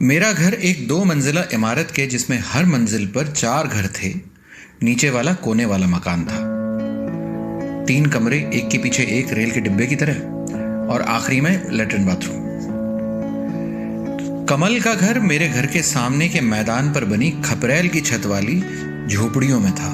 मेरा घर एक 2 मंजिला इमारत के जिसमें हर मंजिल पर 4 घर थे। नीचे वाला कोने वाला मकान था। 3 कमरे एक के पीछे एक रेल के डिब्बे की तरह और आखिरी में लेटरिन बाथरूम। कमल का घर मेरे घर के सामने के मैदान पर बनी खपरेल की छत वाली झोपड़ियों में था।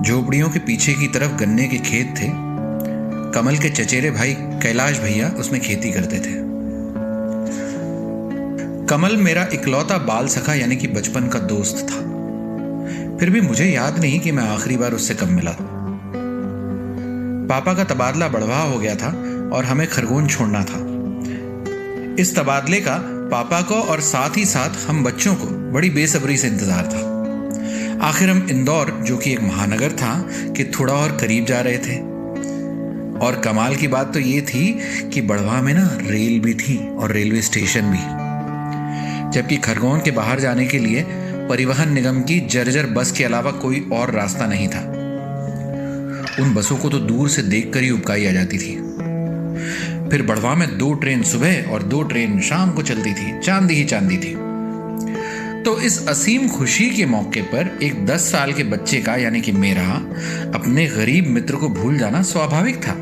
झोपड़ियों के पीछे की तरफ गन्ने के खेत थे। कमल के चचेरे भाई कैलाश भैया उसमें खेती करते थे। कमल मेरा इकलौता बाल सखा यानी कि बचपन का दोस्त था। फिर भी मुझे याद नहीं कि मैं आखिरी बार उससे कब मिला। पापा का तबादला बढ़वा हो गया था और हमें खरगोन छोड़ना था। इस तबादले का पापा को और साथ ही साथ हम बच्चों को बड़ी बेसब्री से इंतजार था। आखिर हम इंदौर, जो कि एक महानगर था, के थोड़ा और करीब जा रहे थे। और कमाल की बात तो ये थी कि बढ़वा में ना रेल भी थी और रेलवे स्टेशन भी, जबकि खरगोन के बाहर जाने के लिए परिवहन निगम की जर्जर बस के अलावा कोई और रास्ता नहीं था। उन बसों को तो दूर से देखकर ही उबकाई आ जाती थी। फिर बढ़वा में 2 ट्रेन सुबह और 2 ट्रेन शाम को चलती थी। चांदी ही चांदी थी। तो इस असीम खुशी के मौके पर एक 10 साल के बच्चे का यानी कि मेरा अपने गरीब मित्र को भूल जाना स्वाभाविक था।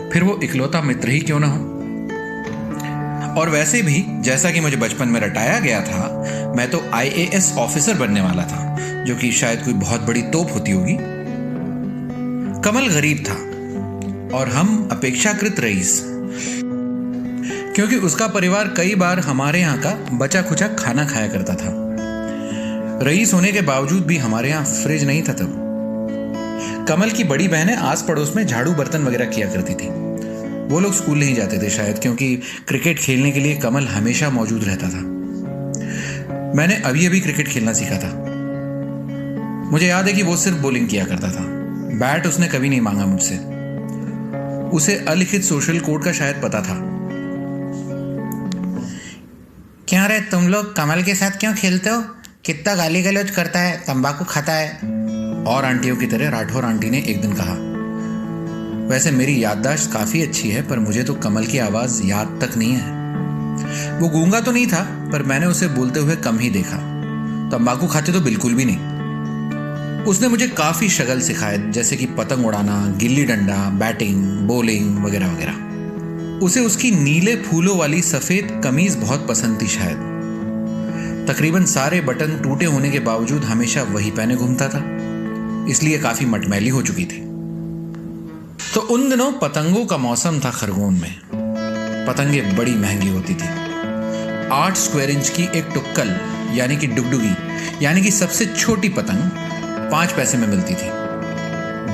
फिर वो इकलौता मित्र ही क्यों ना हो। और वैसे भी जैसा कि मुझे बचपन में रटाया गया था, मैं तो IAS ऑफिसर बनने वाला था, जो कि शायद कोई बहुत बड़ी तोप होती होगी। कमल गरीब था और हम अपेक्षाकृत रईस, क्योंकि उसका परिवार कई बार हमारे यहाँ का बचा खुचा खाना खाया करता था। रईस होने के बावजूद भी हमारे यहाँ फ्रिज नहीं था तब। कमल की बड़ी बहनें आस पड़ोस में झाड़ू बर्तन वगैरह किया करती थी। वो लोग स्कूल नहीं जाते थे शायद, क्योंकि क्रिकेट खेलने के लिए कमल हमेशा मौजूद रहता था। मैंने अभी अभी क्रिकेट खेलना सीखा था। मुझे याद है कि वो सिर्फ बॉलिंग किया करता था। बैट उसने कभी नहीं मांगा मुझसे। उसे अलिखित सोशल कोड का शायद पता था। क्या रे, तुम लोग कमल के साथ क्यों खेलते हो? कितना गाली गलौज करता है, तंबाकू खाता है। और आंटियों की तरह राठौर आंटी ने एक दिन कहा। वैसे मेरी याददाश्त काफी अच्छी है, पर मुझे तो कमल की आवाज याद तक नहीं है। वो गूंगा तो नहीं था, पर मैंने उसे बोलते हुए कम ही देखा। तंबाकू खाते तो बिल्कुल भी नहीं। उसने मुझे काफी शगल सिखाए, जैसे कि पतंग उड़ाना, गिल्ली डंडा, बैटिंग, बॉलिंग वगैरह वगैरह। उसे उसकी नीले फूलों वाली सफेद कमीज बहुत पसंद थी शायद। तकरीबन सारे बटन टूटे होने के बावजूद हमेशा वही पहने घूमता था, इसलिए काफी मटमैली हो चुकी थी। तो उन दिनों पतंगों का मौसम था खरगोन में। पतंगे बड़ी महंगी होती थी। 8 स्क्वायर इंच की एक टुक्कल यानी कि डुगडुगी यानी कि सबसे छोटी पतंग 5 पैसे में मिलती थी।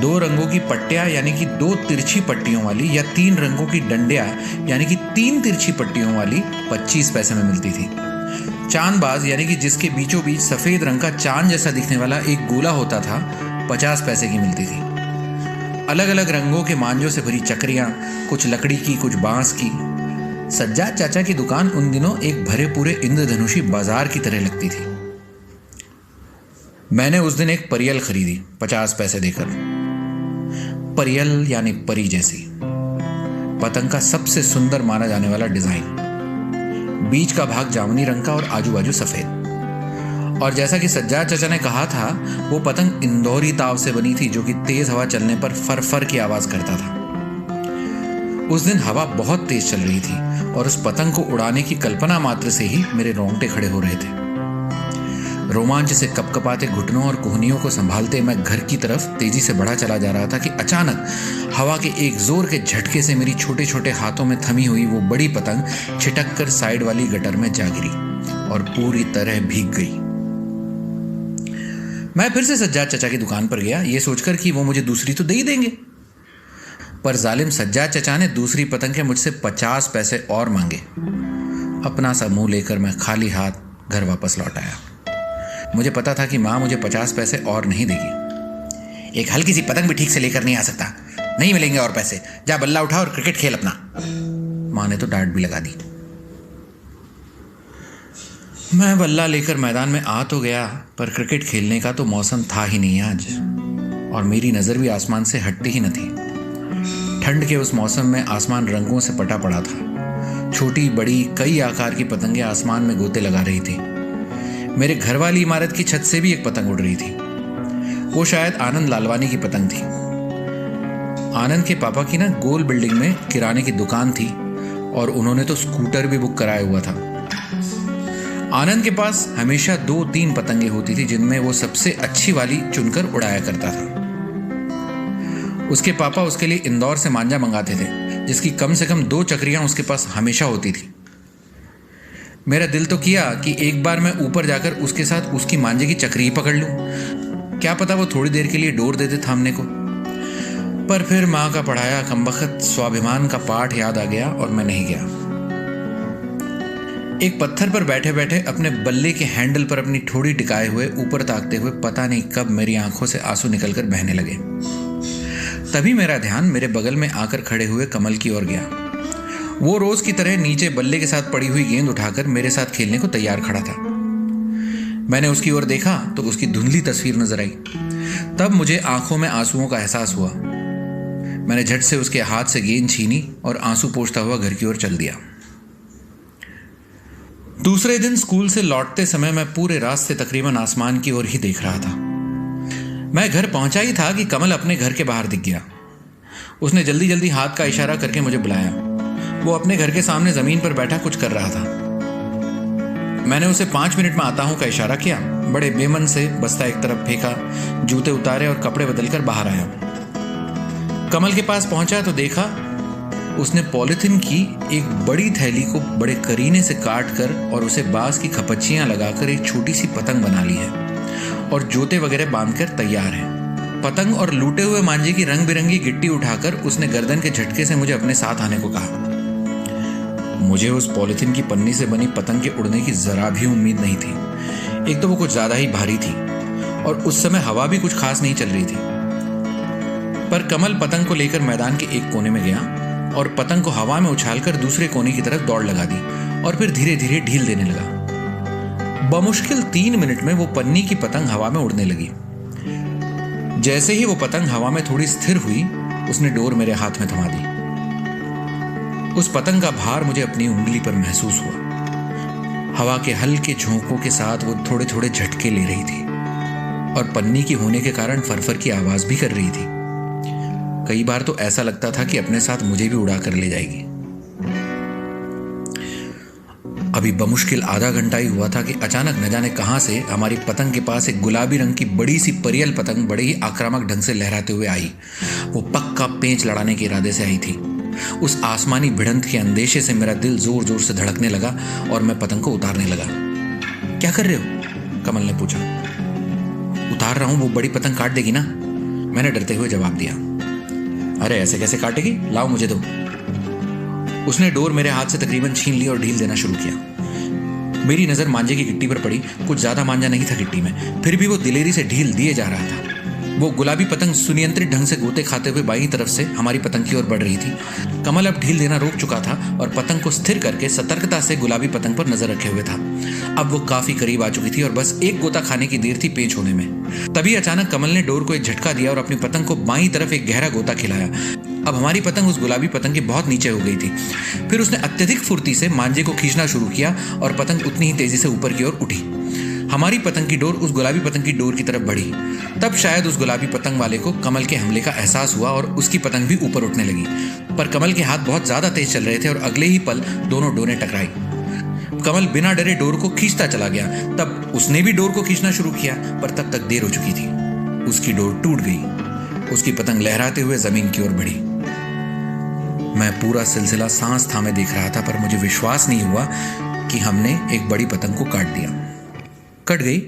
2 रंगों की पट्टियां यानी कि 2 तिरछी पट्टियों वाली, या 3 रंगों की डंडियां यानी कि 3 तिरछी पट्टियों वाली 25 पैसे में मिलती थी। चांदबाज यानी कि जिसके बीचों बीच सफेद रंग का चांद जैसा दिखने वाला एक गोला होता था, 50 पैसे की मिलती थी। अलग अलग रंगों के मांझों से भरी चक्रियां, कुछ लकड़ी की कुछ बांस की। सज्जाद चाचा की दुकान उन दिनों एक भरे पूरे इंद्रधनुषी बाजार की तरह लगती थी। मैंने उस दिन एक परियल खरीदी 50 पैसे देकर। परियल यानी परी जैसी। पतंग का सबसे सुंदर माना जाने वाला डिजाइन। बीच का भाग जामुनी रंग का और आजू बाजू सफेद। और जैसा कि सज्जाद चाचा ने कहा था, वो पतंग इंदौरी ताव से बनी थी, जो कि तेज हवा चलने पर फर फर की आवाज करता था। उस दिन हवा बहुत तेज चल रही थी और उस पतंग को उड़ाने की कल्पना मात्र से ही मेरे रोंगटे खड़े हो रहे थे। रोमांच से कपकपाते घुटनों और कोहनियों को संभालते मैं घर की तरफ तेजी से बढ़ा चला जा रहा था कि अचानक हवा के एक जोर के झटके से मेरी छोटे छोटे हाथों में थमी हुई वो बड़ी पतंग छिटक कर साइड वाली गटर में जा गिरी और पूरी तरह भीग गई। मैं फिर से सज्जाद चाचा की दुकान पर गया, ये सोचकर कि वो मुझे दूसरी तो दे ही देंगे। पर जालिम सज्जाद चाचा ने दूसरी पतंग के मुझसे 50 पैसे और मांगे। अपना सा मुंह लेकर मैं खाली हाथ घर वापस लौट आया। मुझे पता था कि माँ मुझे 50 पैसे और नहीं देगी। एक हल्की सी पतंग भी ठीक से लेकर नहीं आ सकता, नहीं मिलेंगे और पैसे, जा बल्ला उठा और क्रिकेट खेल अपना। माँ ने तो डांट भी लगा दी। मैं बल्ला लेकर मैदान में आ तो गया, पर क्रिकेट खेलने का तो मौसम था ही नहीं आज, और मेरी नज़र भी आसमान से हटती ही न थी। ठंड के उस मौसम में आसमान रंगों से पटा पड़ा था। छोटी बड़ी कई आकार की पतंगें आसमान में गोते लगा रही थी। मेरे घर वाली इमारत की छत से भी एक पतंग उड़ रही थी। वो शायद आनंद लालवानी की पतंग थी। आनंद के पापा की ना गोल बिल्डिंग में किराने की दुकान थी और उन्होंने तो स्कूटर भी बुक कराया हुआ था। आनंद के पास हमेशा 2-3 पतंगे होती थी जिनमें वो सबसे अच्छी वाली चुनकर उड़ाया करता था। उसके पापा उसके लिए इंदौर से मांझा मंगाते थे, जिसकी कम से कम 2 चक्रियां उसके पास हमेशा होती थी। मेरा दिल तो किया कि एक बार मैं ऊपर जाकर उसके साथ उसकी मांझे की चक्री ही पकड़ लूं। क्या पता वो थोड़ी देर के लिए डोर दे दे थामने को। पर फिर माँ का पढ़ाया कमबख्त स्वाभिमान का पाठ याद आ गया और मैं नहीं गया। एक पत्थर पर बैठे बैठे अपने बल्ले के हैंडल पर अपनी ठोड़ी टिकाए हुए ऊपर ताकते हुए पता नहीं कब मेरी आंखों से आंसू निकलकर बहने लगे। तभी मेरा ध्यान मेरे बगल में आकर खड़े हुए कमल की ओर गया। वो रोज की तरह नीचे बल्ले के साथ पड़ी हुई गेंद उठाकर मेरे साथ खेलने को तैयार खड़ा था। मैंने उसकी ओर देखा तो उसकी धुंधली तस्वीर नजर आई। तब मुझे आंखों में आंसुओं का एहसास हुआ। मैंने झट से उसके हाथ से गेंद छीनी और आंसू पोंछता हुआ घर की ओर चल दिया। दूसरे दिन स्कूल से लौटते समय मैं पूरे रास्ते तकरीबन आसमान की ओर ही देख रहा था। मैं घर पहुंचा ही था कि कमल अपने घर के बाहर दिख गया। उसने जल्दी जल्दी हाथ का इशारा करके मुझे बुलाया। वो अपने घर के सामने जमीन पर बैठा कुछ कर रहा था। मैंने उसे 5 मिनट में आता हूं का इशारा किया। बड़े बेमन से बस्ता एक तरफ फेंका, जूते उतारे और कपड़े बदलकर बाहर आया। कमल के पास पहुंचा तो देखा उसने पॉलिथीन की एक बड़ी थैली को बड़े करीने से काट कर और उसे बांस की खपच्चियां लगाकर एक छोटी सी पतंग बना ली है और जूते वगैरह बांधकर तैयार है। पतंग और लूटे हुए मांझे की रंग बिरंगी गिट्टी उठाकर उसने गर्दन के झटके से मुझे अपने साथ आने को कहा। मुझे उस पॉलिथीन की पन्नी से बनी पतंग के उड़ने की जरा भी उम्मीद नहीं थी। एक तो वो कुछ ज्यादा ही भारी थी और उस समय हवा भी कुछ खास नहीं चल रही थी। पर कमल पतंग को लेकर मैदान के एक कोने में गया और पतंग को हवा में उछालकर दूसरे कोने की तरफ दौड़ लगा दी और फिर धीरे धीरे ढील देने लगा। बमुश्किल 3 मिनट में वो पन्नी की पतंग हवा में उड़ने लगी। जैसे ही वो पतंग हवा में थोड़ी स्थिर हुई, उसने डोर मेरे हाथ में थमा दी। उस पतंग का भार मुझे अपनी उंगली पर महसूस हुआ। हवा के हल्के झोंकों के साथ वो थोड़े थोड़े झटके ले रही थी और पन्नी की होने के कारण फरफर की आवाज भी कर रही थी। कई बार तो ऐसा लगता था कि अपने साथ मुझे भी उड़ा कर ले जाएगी। अभी बमुश्किल आधा घंटा ही हुआ था कि अचानक न जाने कहां से हमारी पतंग के पास एक गुलाबी रंग की बड़ी सी परियल पतंग बड़े ही आक्रामक ढंग से लहराते हुए आई। वो पक्का पेंच लड़ाने के इरादे से आई थी। उस आसमानी भिड़ंत के अंदेशे से मेरा दिल जोर जोर से धड़कने लगा और मैं पतंग को उतारने लगा। क्या कर रहे हो? कमल ने पूछा। उतार रहा हूं, वो बड़ी पतंग काट देगी ना, मैंने डरते हुए जवाब दिया। अरे ऐसे कैसे काटेगी, लाओ मुझे दो। उसने डोर मेरे हाथ से तकरीबन छीन ली और ढील देना शुरू किया। मेरी नजर मांझे की गिट्टी पर पड़ी। कुछ ज्यादा मांझा नहीं था गिट्टी में, फिर भी वो दिलेरी से ढील दिए जा रहा था। वो गुलाबी पतंग सुनियंत्रित ढंग से गोते खाते हुए बाईं तरफ से हमारी पतंग की ओर बढ़ रही थी। कमल अब ढील देना रोक चुका था और पतंग को स्थिर करके सतर्कता से गुलाबी पतंग पर नजर रखे हुए था। अब वो काफी करीब आ चुकी थी और बस एक गोता खाने की देर थी पेंच होने में। तभी अचानक कमल ने डोर को एक झटका दिया और अपनी पतंग को बाईं तरफ एक गहरा गोता खिलाया। अब हमारी पतंग उस गुलाबी पतंग के बहुत नीचे हो गई थी। फिर उसने अत्यधिक फुर्ती से मांझे को खींचना शुरू किया और पतंग उतनी ही तेजी से ऊपर की ओर उठी। हमारी पतंग की डोर उस गुलाबी पतंग की डोर की तरफ बढ़ी। तब शायद उस गुलाबी पतंग वाले को कमल के हमले का एहसास हुआ और उसकी पतंग भी ऊपर उठने लगी। पर कमल के हाथ बहुत ज्यादा तेज चल रहे थे और अगले ही पल दोनों डोरें टकराई। कमल बिना डरे डोर को खींचता चला गया। तब उसने भी डोर को खींचना शुरू किया, पर तब तक देर हो चुकी थी। उसकी डोर टूट गई। उसकी पतंग लहराते हुए जमीन की ओर बढ़ी। मैं पूरा सिलसिला सांस थामे देख रहा था, पर मुझे विश्वास नहीं हुआ कि हमने एक बड़ी पतंग को काट दिया। कट गई?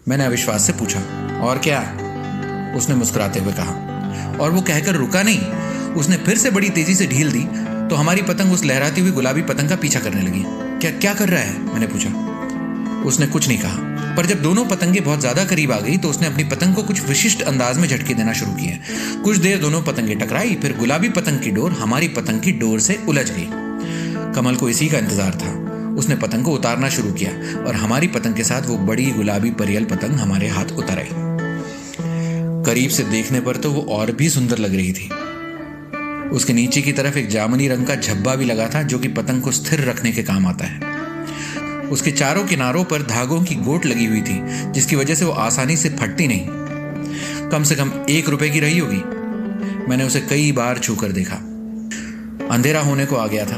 मैंने अविश्वास से पूछा। और क्या? उसने मुस्कुराते हुए कहा। और वो कहकर रुका नहीं। उसने फिर से बड़ी तेजी से ढील दी तो हमारी पतंग उस लहराती हुई गुलाबी पतंग का पीछा करने लगी। क्या क्या कर रहा है? मैंने पूछा। उसने कुछ नहीं कहा, पर जब दोनों पतंगे बहुत ज्यादा करीब आ गई तो उसने अपनी पतंग को कुछ विशिष्ट अंदाज में झटके देना शुरू किए। कुछ देर दोनों पतंगे टकराई, फिर गुलाबी पतंग की डोर हमारी पतंग की डोर से उलझ गई। कमल को इसी का इंतजार था। उसने पतंग को उतारना शुरू किया और हमारी पतंग के साथ वो बड़ी गुलाबी परियल पतंग हमारे हाथ उतर आई। करीब से देखने पर तो वो और भी सुंदर लग रही थी। उसके नीचे की तरफ एक जामुनी रंग का झब्बा भी लगा था, जो कि पतंग को स्थिर रखने के काम आता है। उसके चारों किनारों पर धागों की गोट लगी हुई थी, जिसकी वजह से वो आसानी से फटती नहीं। कम से कम 1 रुपए की रही होगी। मैंने उसे कई बार छूकर देखा। अंधेरा होने को आ गया था।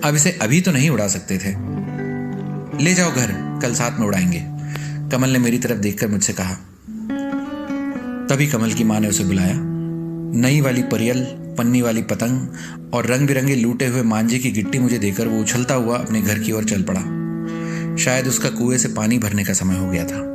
अब इसे अभी तो नहीं उड़ा सकते थे। ले जाओ घर, कल साथ में उड़ाएंगे, कमल ने मेरी तरफ देखकर मुझसे कहा। तभी कमल की माँ ने उसे बुलाया। नई वाली परियल, पन्नी वाली पतंग और रंग बिरंगे लूटे हुए मांझे की गिट्टी मुझे देकर वो उछलता हुआ अपने घर की ओर चल पड़ा। शायद उसका कुएं से पानी भरने का समय हो गया था।